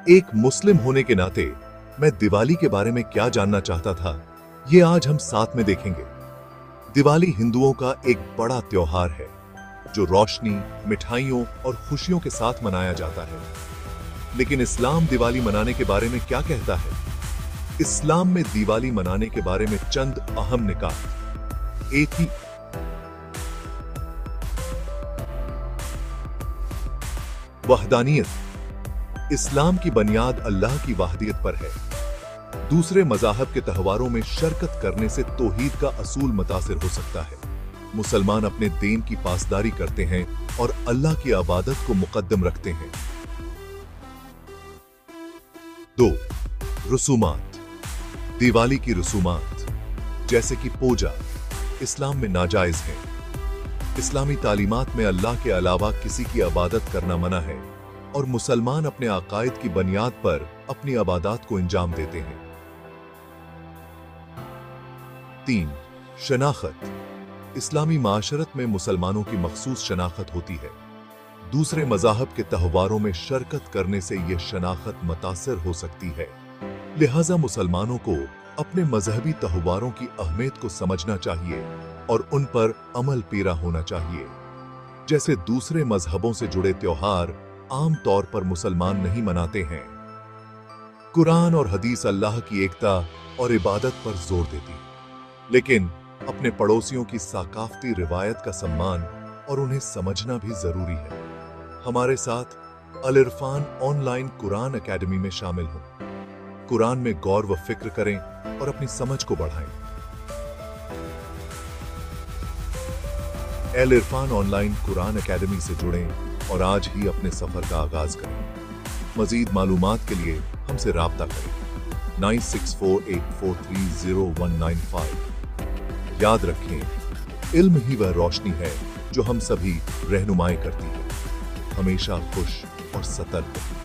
एक मुस्लिम होने के नाते मैं दिवाली के बारे में क्या जानना चाहता था, ये आज हम साथ में देखेंगे। दिवाली हिंदुओं का एक बड़ा त्योहार है जो रोशनी, मिठाइयों और खुशियों के साथ मनाया जाता है। लेकिन इस्लाम दिवाली मनाने के बारे में क्या कहता है? इस्लाम में दिवाली मनाने के बारे में चंद अहम निकात। एक ही वहदानियत। इस्लाम की बुनियाद अल्लाह की वाहदियत पर है। दूसरे मज़ाहब के त्योहारों में शिरकत करने से तौहीद का असूल मुतासिर हो सकता है। मुसलमान अपने दीन की पासदारी करते हैं और अल्लाह की इबादत को मुकद्दम रखते हैं। 2. रसूमात। दिवाली की रसूमात जैसे कि पूजा इस्लाम में नाजायज है। इस्लामी तालीमात में अल्लाह के अलावा किसी की इबादत करना मना है और मुसलमान अपने अकायद की बुनियाद पर अपनी इबादत को अंजाम देते हैं। 3. शनाख्त। इस्लामी माशरत में मुसलमानों की मखसूस शनाख्त होती है। दूसरे मज़ाहब के त्योहारों में शिरकत करने से यह शनाख्त मुतासिर हो सकती है। लिहाजा मुसलमानों को अपने मजहबी त्योहारों की अहमियत को समझना चाहिए और उन पर अमल पेरा होना चाहिए। जैसे दूसरे मजहबों से जुड़े त्योहार आम तौर पर मुसलमान नहीं मनाते हैं। कुरान और हदीस अल्लाह की एकता और इबादत पर जोर देती है, लेकिन अपने पड़ोसियों की सकाफती रिवायत का सम्मान और उन्हें समझना भी जरूरी है। हमारे साथ अल इरफान ऑनलाइन कुरान अकेडमी में शामिल हों। कुरान में गौर व फिक्र करें और अपनी समझ को बढ़ाएं। अल इरफान ऑनलाइन कुरान अकेडमी से जुड़ें और आज ही अपने सफर का आगाज करें। मजीद मालूमात के लिए हमसे राब्ता करें 9648430195। याद रखें, इल्म ही वह रोशनी है जो हम सभी रहनुमाई करती है। हमेशा खुश और सतर्क रहें।